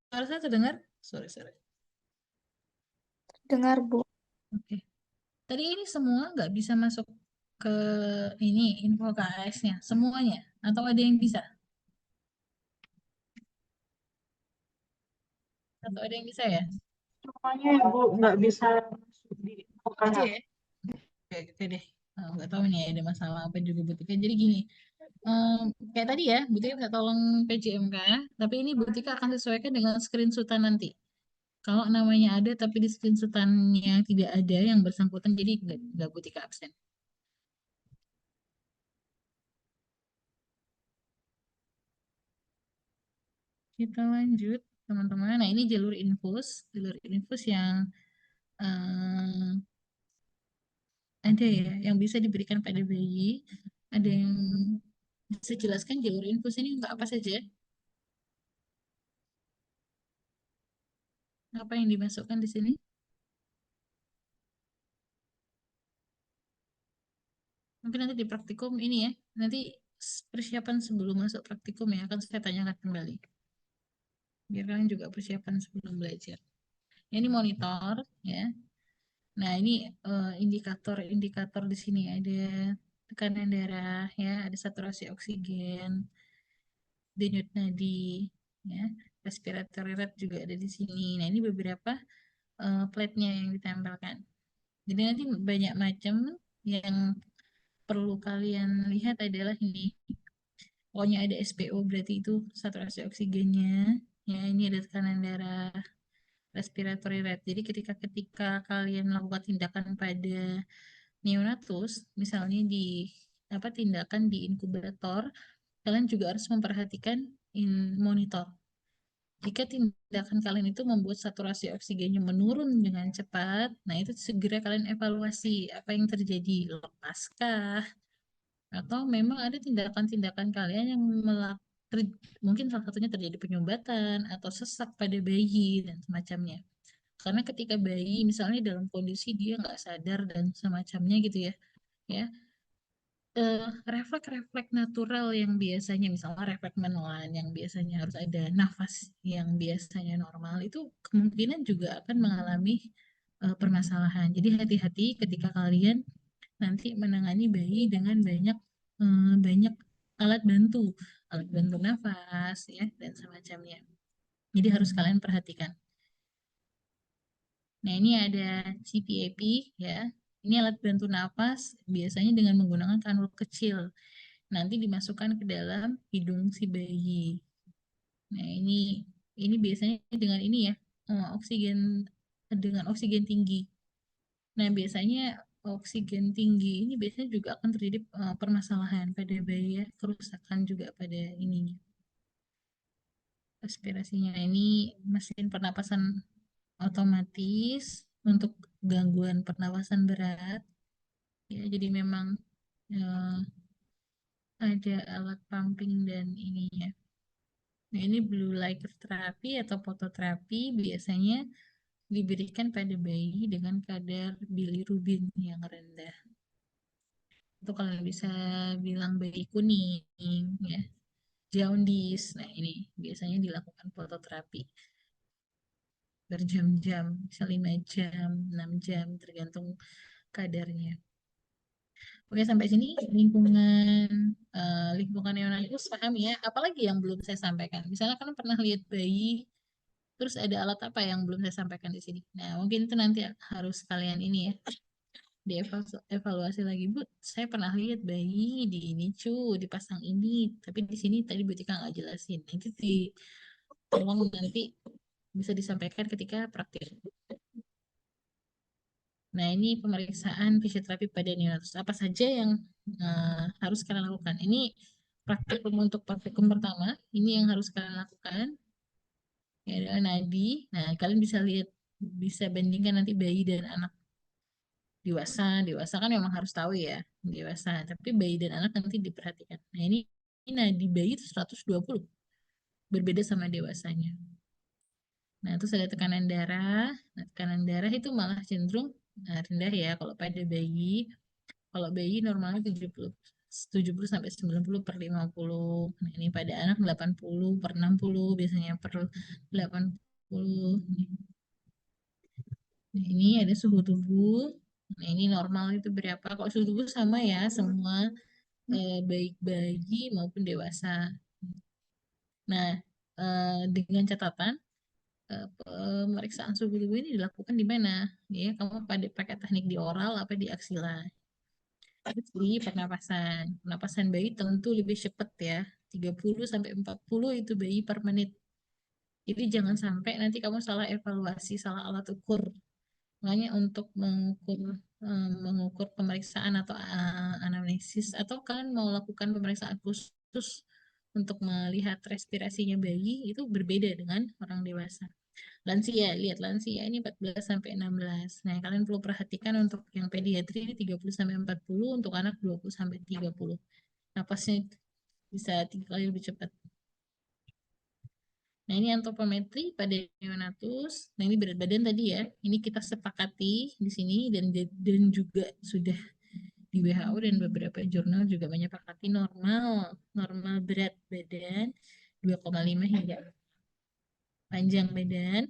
Suara saya terdengar? Sorry, sorry. Dengar, Bu. Oke. Tadi ini semua nggak bisa masuk ke ini info KAS-nya, semuanya. Atau ada yang bisa? Atau ada yang bisa ya? Semuanya ya Bu, nggak bisa masuk di Aja UKH. ya? Oke, oke deh. Nggak tahu nih ada masalah apa juga Butika. Jadi gini, em, kayak tadi ya, Butika minta tolong PJMK, tapi ini Butika akan sesuaikan dengan screenshotan nanti. Kalau namanya ada tapi di screenshotannya tidak ada yang bersangkutan, jadi nggak Butika absen. Kita lanjut, teman-teman. Nah, ini jalur infus yang eh, ada ya, yang bisa diberikan pada bayi. Ada yang bisa jelaskan jalur infus ini untuk apa saja? Apa yang dimasukkan di sini? Mungkin nanti di praktikum ini ya, nanti persiapan sebelum masuk praktikum ya, akan saya tanyakan kembali. Biar kalian juga persiapan sebelum belajar. Ini monitor ya. Nah, ini indikator-indikator di sini ada tekanan darah ya, ada saturasi oksigen, denyut nadi, ya, respiratory rate juga ada di sini. Nah, ini beberapa plate-nya yang ditempelkan. Jadi nanti banyak macam yang perlu kalian lihat adalah ini. Pokoknya ada SPO berarti itu saturasi oksigennya. Ya, ini ada tekanan darah, respiratory rate. Jadi ketika ketika kalian melakukan tindakan pada neonatus, misalnya di apa tindakan di inkubator, kalian juga harus memperhatikan monitor. Jika tindakan kalian itu membuat saturasi oksigennya menurun dengan cepat, nah itu segera kalian evaluasi apa yang terjadi, lepaskah, atau memang ada tindakan-tindakan kalian yang mungkin salah satunya terjadi penyumbatan atau sesak pada bayi dan semacamnya. Karena ketika bayi misalnya dalam kondisi dia nggak sadar dan semacamnya gitu ya, ya refleks-refleks natural yang biasanya misalnya refleks menelan yang biasanya harus ada nafas yang biasanya normal itu kemungkinan juga akan mengalami permasalahan. Jadi hati-hati ketika kalian nanti menangani bayi dengan banyak alat bantu nafas ya dan semacamnya. Jadi harus kalian perhatikan. Nah, ini ada CPAP ya. Ini alat bantu nafas biasanya dengan menggunakan kanul kecil. Nanti dimasukkan ke dalam hidung si bayi. Nah, ini biasanya dengan ini ya, oksigen dengan oksigen tinggi. Nah, biasanya oksigen tinggi ini biasanya juga akan terjadi permasalahan pada bayi ya, kerusakan juga pada ininya, respirasinya. Nah, ini mesin pernapasan otomatis untuk gangguan pernapasan berat. Ya, jadi memang eh, ada alat pumping dan ininya. Nah, ini blue light therapy atau fototerapi biasanya diberikan pada bayi dengan kadar bilirubin yang rendah. Itu kalian bisa bilang bayi kuning, ya, jaundice. Nah, ini biasanya dilakukan fototerapi berjam-jam, bisa 5 jam, 6 jam, tergantung kadarnya. Oke, sampai sini lingkungan neonatus paham ya. Apalagi yang belum saya sampaikan. Misalnya kan pernah lihat bayi, terus ada alat apa yang belum saya sampaikan di sini. Nah, mungkin itu nanti harus kalian ini ya, dievaluasi lagi. Bu, saya pernah lihat bayi di ini dipasang ini, tapi di sini tadi Bu Tika nggak jelasin. Nanti tolong nanti bisa disampaikan ketika praktik. Nah, ini pemeriksaan fisioterapi pada neonatus. Apa saja yang harus kalian lakukan? Ini praktikum pertama. Ini yang harus kalian lakukan. Ya, adalah nadi. Nah, kalian bisa lihat, bisa bandingkan nanti bayi dan anak dewasa. Dewasa kan memang harus tahu ya, dewasa. Tapi bayi dan anak nanti diperhatikan. Nah, ini nadi bayi itu 120, berbeda sama dewasanya. Nah, terus ada tekanan darah. Nah, tekanan darah itu malah cenderung rendah ya kalau pada bayi. Kalau bayi normalnya 70 70 sampai 90 per 50. Nah, ini pada anak 80 per 60 biasanya per 80. Nah, ini ada suhu tubuh. Nah, ini normal itu berapa? Kalau suhu tubuh sama ya semua, baik bayi maupun dewasa. Nah, dengan catatan, pemeriksaan suhu tubuh ini dilakukan di mana? Ya, kamu pada pakai teknik di oral apa di aksila? Di pernapasan. Pernapasan bayi tentu lebih cepat ya. 30 sampai 40 itu bayi per menit. Jadi jangan sampai nanti kamu salah evaluasi, salah alat ukur. Makanya untuk mengukur pemeriksaan atau anamnesis atau kalian mau lakukan pemeriksaan khusus untuk melihat respirasinya bayi itu berbeda dengan orang dewasa. Lansia, lihat lansia ini 14 sampai 16. Nah, kalian perlu perhatikan untuk yang pediatri ini 30 sampai 40, untuk anak 20 sampai 30. Napasnya bisa 3 kali lebih cepat. Nah, ini antropometri pada neonatus. Nah, ini berat badan tadi ya. Ini kita sepakati di sini dan juga sudah di WHO dan beberapa jurnal juga menyepakati normal normal berat badan 2,5 hingga panjang badan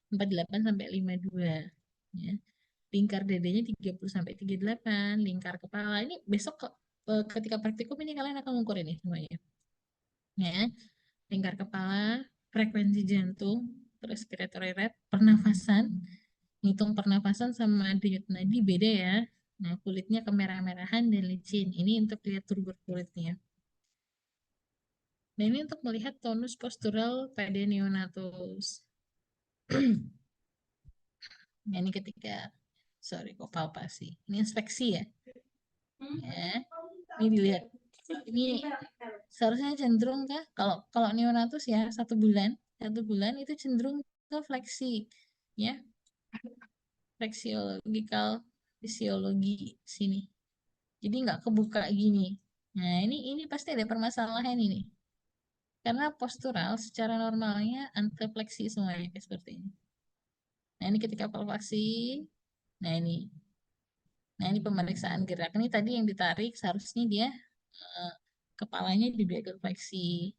48 sampai 52 ya. Lingkar dadanya 30 sampai 38, lingkar kepala ini besok ketika praktikum ini kalian akan mengukur ini semuanya. Ya, lingkar kepala, frekuensi jantung, respiratory rate, pernafasan, ngitung pernafasan sama denyut nadi beda ya. Nah, kulitnya kemerah-merahan dan licin. Ini untuk lihat turgor kulitnya. Nah, ini untuk melihat tonus postural pada neonatus. Nah, ini ketika, sorry kok palpasi. Ini inspeksi ya. Ya, ini dilihat. Ini seharusnya cenderung kah? Kalau kalau neonatus ya 1 bulan itu cenderung ke fleksi, ya, fleksiologikal fisiologi sini. Jadi nggak kebuka gini. Nah, ini pasti ada permasalahan ini. Karena postural secara normalnya antrefleksi semuanya kayak seperti ini. Nah, ini ketika palpasi. Nah, ini. Nah, ini pemeriksaan gerak. Ini tadi yang ditarik seharusnya dia eh, kepalanya juga fleksi.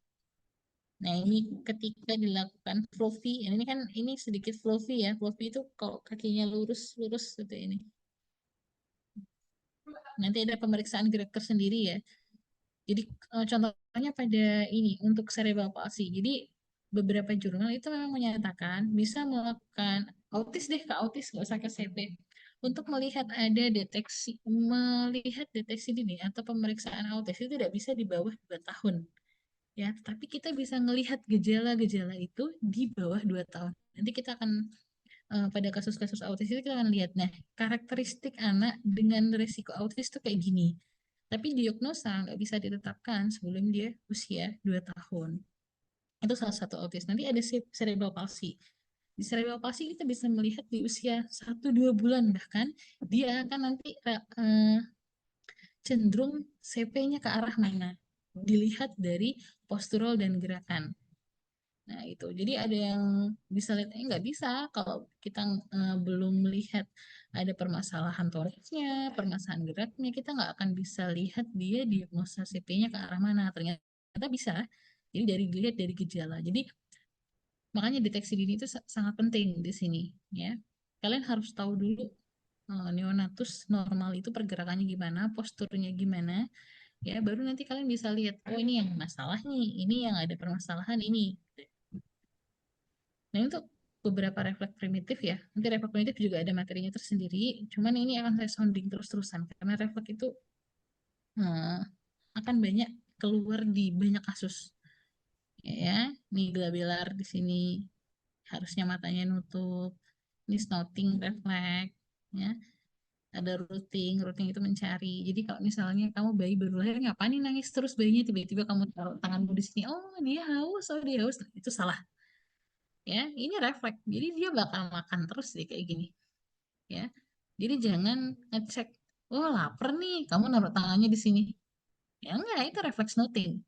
Nah, ini ketika dilakukan fluffy, ini kan ini sedikit fluffy ya. Fluffy itu kalau kakinya lurus-lurus seperti ini. Nanti ada pemeriksaan gerak tersendiri ya. Jadi contohnya pada ini untuk cerebral palsy. Jadi beberapa jurnal itu memang menyatakan bisa melakukan autis deh ke autis nggak usah ke CP untuk melihat deteksi dini atau pemeriksaan autis itu tidak bisa di bawah 2 tahun ya, tapi kita bisa melihat gejala-gejala itu di bawah 2 tahun. Nanti kita akan pada kasus-kasus autis itu kita akan lihat, nah karakteristik anak dengan resiko autis itu kayak gini. Tapi diagnosa nggak bisa ditetapkan sebelum dia usia 2 tahun. Itu salah satu autis. Nanti ada cerebral palsy. Di cerebral palsy kita bisa melihat di usia 1-2 bulan bahkan dia akan nanti cenderung CP-nya ke arah mana. Dilihat dari postural dan gerakan. Nah, itu. Jadi ada yang bisa lihat, nggak bisa kalau kita belum melihat ada permasalahan toraksnya, permasalahan geraknya, kita nggak akan bisa lihat dia diagnosa CP-nya ke arah mana. Ternyata bisa. Jadi dilihat dari gejala. Jadi makanya deteksi dini itu sangat penting di sini, ya. Kalian harus tahu dulu neonatus normal itu pergerakannya gimana, posturnya gimana, ya. Baru nanti kalian bisa lihat, oh ini yang masalah nih, ini yang ada permasalahan ini. Nah, untuk beberapa refleks primitif ya. Nanti refleks primitif juga ada materinya tersendiri. Cuman ini akan saya sounding terus-terusan. Karena refleks itu eh, akan banyak keluar di banyak kasus. Ya, nih glabelar di sini. Harusnya matanya nutup. Ini snouting refleks. Ya, ada routing itu mencari. Jadi kalau misalnya kamu bayi baru lahir, ngapain nih nangis terus bayinya, tiba-tiba kamu taruh tanganmu di sini, oh dia haus, itu salah. Ya, ini refleks. Jadi dia bakal makan terus deh kayak gini. Ya, jadi jangan ngecek, oh lapar nih, kamu naruh tangannya di sini. Ya enggak, itu refleks noting.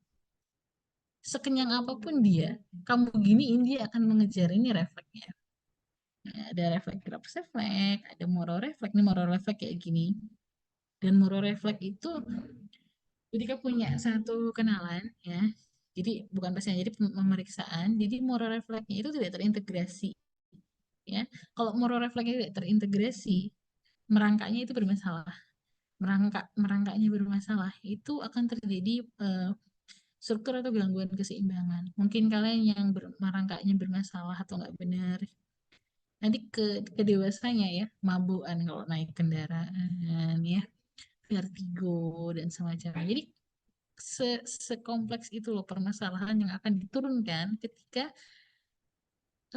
Sekenyang apapun dia, kamu giniin dia akan mengejar, ini refleksnya. Nah, ada refleks Grabs refleks, ada moro refleks. Ini moro refleks kayak gini. Dan moro refleks itu Ketika punya satu kenalan ya, jadi bukan pasien, jadi pemeriksaan, jadi moral refleksnya itu tidak terintegrasi ya. Kalau moral refleksnya tidak terintegrasi, merangkaknya itu bermasalah. Merangkaknya bermasalah itu akan terjadi struktur atau gangguan keseimbangan. Mungkin kalian yang merangkaknya bermasalah atau nggak benar, nanti ke dewasanya ya, mabukan kalau naik kendaraan ya, vertigo dan semacamnya. Jadi sekompleks itu loh permasalahan yang akan diturunkan ketika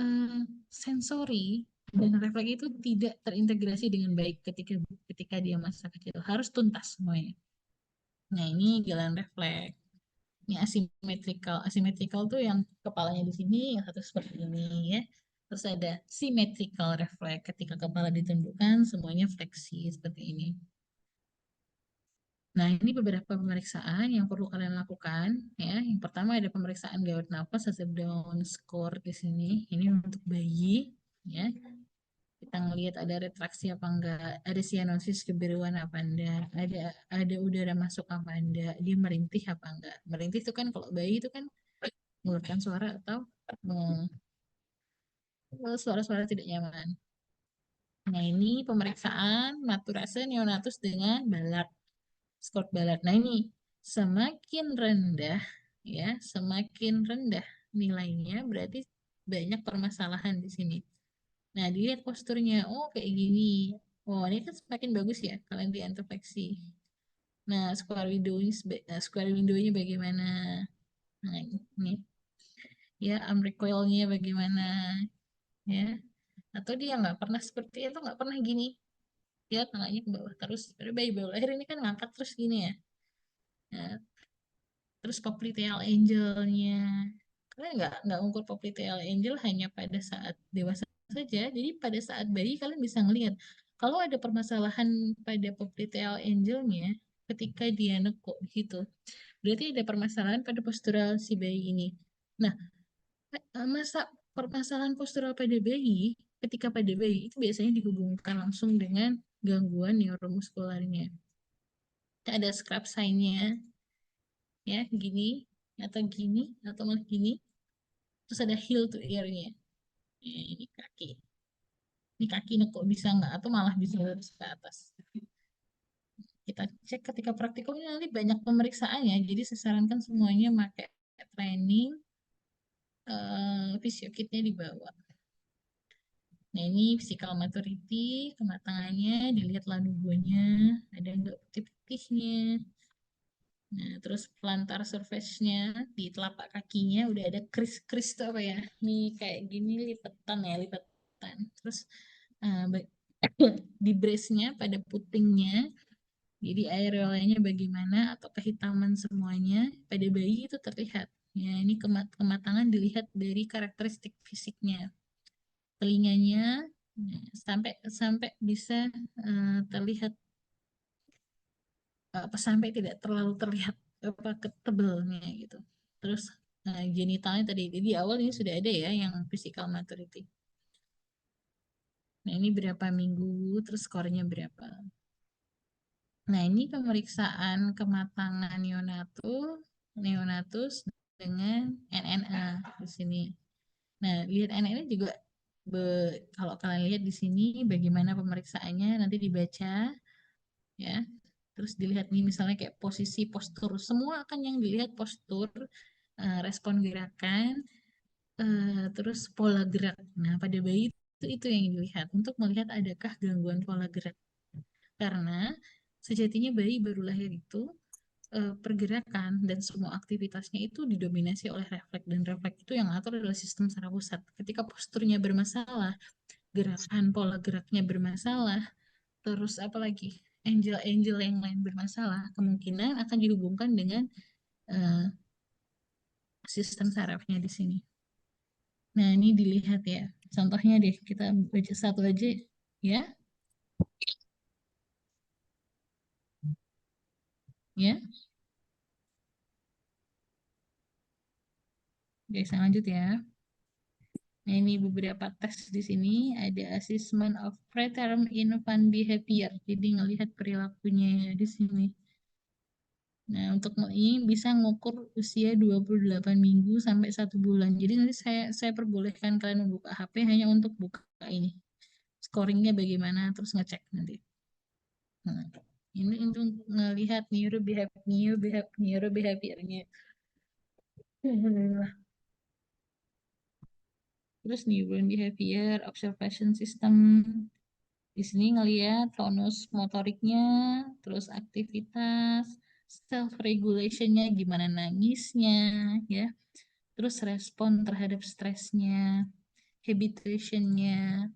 eh, sensori dan refleks itu tidak terintegrasi dengan baik ketika ketika dia masa kecil. Harus tuntas semuanya. Nah, ini jalan refleks. Ini asimetrikal. Asimetrikal tuh yang kepalanya di sini, yang satu seperti ini ya. Terus ada symmetrical refleks. Ketika kepala ditundukkan, semuanya fleksi seperti ini. Nah, ini beberapa pemeriksaan yang perlu kalian lakukan ya. Yang pertama ada pemeriksaan gawat nafas hasil Down score di sini. Ini untuk bayi ya. Kita ngelihat ada retraksi apa enggak, ada sianosis kebiruan apa enggak, ada udara masuk apa enggak, dia merintih apa enggak. Merintih itu kan kalau bayi itu kan mengeluarkan suara atau suara-suara tidak nyaman. Nah, ini pemeriksaan maturase neonatus dengan balat. Skor balat. Nah, ini semakin rendah ya, semakin rendah nilainya berarti banyak permasalahan di sini. Nah, dilihat posturnya. Oh, kayak gini. Oh, ini kan semakin bagus ya kalian di introspeksi. Nah, square window-nya bagaimana? Nah, ini ya arm recoil-nya bagaimana ya? Atau dia nggak pernah seperti itu, nggak pernah gini. Dia tangannya ke bawah terus. Tapi bayi baru lahir ini kan ngangkat terus gini ya. Nah, terus popliteal angle-nya. Kalian nggak ngukur popliteal angle hanya pada saat dewasa saja. Jadi pada saat bayi kalian bisa ngelihat kalau ada permasalahan pada popliteal angle-nya ketika dia nekuk gitu. Berarti ada permasalahan pada postural si bayi ini. Nah, masa permasalahan postural pada bayi ketika pada bayi itu biasanya dihubungkan langsung dengan gangguan neuromuskularnya. Ada scrap sign-nya ya, gini atau gini atau malah gini. Terus ada heel to ear-nya. Ini kaki. Ini kaki kok bisa nggak atau malah bisa terus ke atas. Kita cek ketika praktikum ini nanti banyak pemeriksaannya. Jadi saya sarankan semuanya pakai training physio kitnya dibawa. Nah, ini physical maturity, kematangannya, dilihat lanugonya, ada nggak putih-putihnya. Nah, terus plantar surface-nya di telapak kakinya udah ada kris-kris tuh apa ya? Ini kayak gini lipatan ya, lipatan. Terus uh, di brace-nya pada putingnya, jadi areolanya bagaimana atau kehitaman semuanya pada bayi itu terlihat. Ya, ini kematangan dilihat dari karakteristik fisiknya. Telinganya sampai sampai bisa terlihat apa sampai tidak terlalu terlihat apa ketebalnya gitu. Terus genitalnya tadi di awal ini sudah ada ya yang physical maturity. Nah, ini berapa minggu, terus skornya berapa. Nah, ini pemeriksaan kematangan neonatus dengan NNA di sini. Nah, lihat NNA juga kalau kalian lihat di sini bagaimana pemeriksaannya nanti dibaca ya. Terus dilihat nih misalnya kayak posisi postur, semua akan yang dilihat postur, respon gerakan, terus pola gerak. Nah, pada bayi itu yang dilihat untuk melihat adakah gangguan pola gerak. Karena sejatinya bayi baru lahir itu pergerakan dan semua aktivitasnya itu didominasi oleh refleks dan refleks itu yang ngatur adalah sistem saraf pusat. Ketika posturnya bermasalah, gerakan pola geraknya bermasalah, terus apalagi angel-angel yang lain bermasalah, kemungkinan akan dihubungkan dengan uh, sistem sarafnya di sini. Nah, ini dilihat ya. Contohnya deh, kita baca satu aja ya. Ya, oke, saya lanjut ya. Nah, ini beberapa tes di sini. Ada assessment of preterm infant behavior. Jadi ngelihat perilakunya di sini. Nah, untuk ini bisa ngukur usia 28 minggu sampai 1 bulan. Jadi nanti saya perbolehkan kalian membuka HP hanya untuk buka ini. Scoringnya bagaimana, terus ngecek nanti. Nah, ini untuk ngelihat neurobehaviornya. Terus neuron behavior, observation system. Di sini ngelihat tonus motoriknya, terus aktivitas, self regulationnya, gimana nangisnya, ya. Terus respon terhadap stresnya, habitationnya,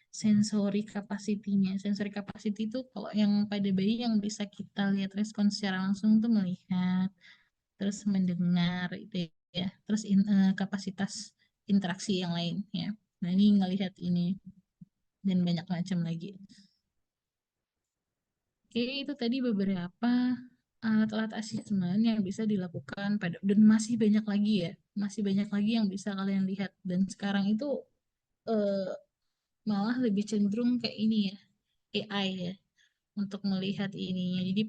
sensory capacity-nya. Sensory capacity itu kalau yang pada bayi yang bisa kita lihat respon secara langsung tuh melihat, terus mendengar itu ya. Terus kapasitas interaksi yang lain ya. Nah, ini ngelihat ini dan banyak macam lagi. Oke, itu tadi beberapa alat-alat asesmen yang bisa dilakukan pada dan masih banyak lagi ya. Masih banyak lagi yang bisa kalian lihat dan sekarang itu eh, malah lebih cenderung kayak ini ya, AI ya untuk melihat ininya. Jadi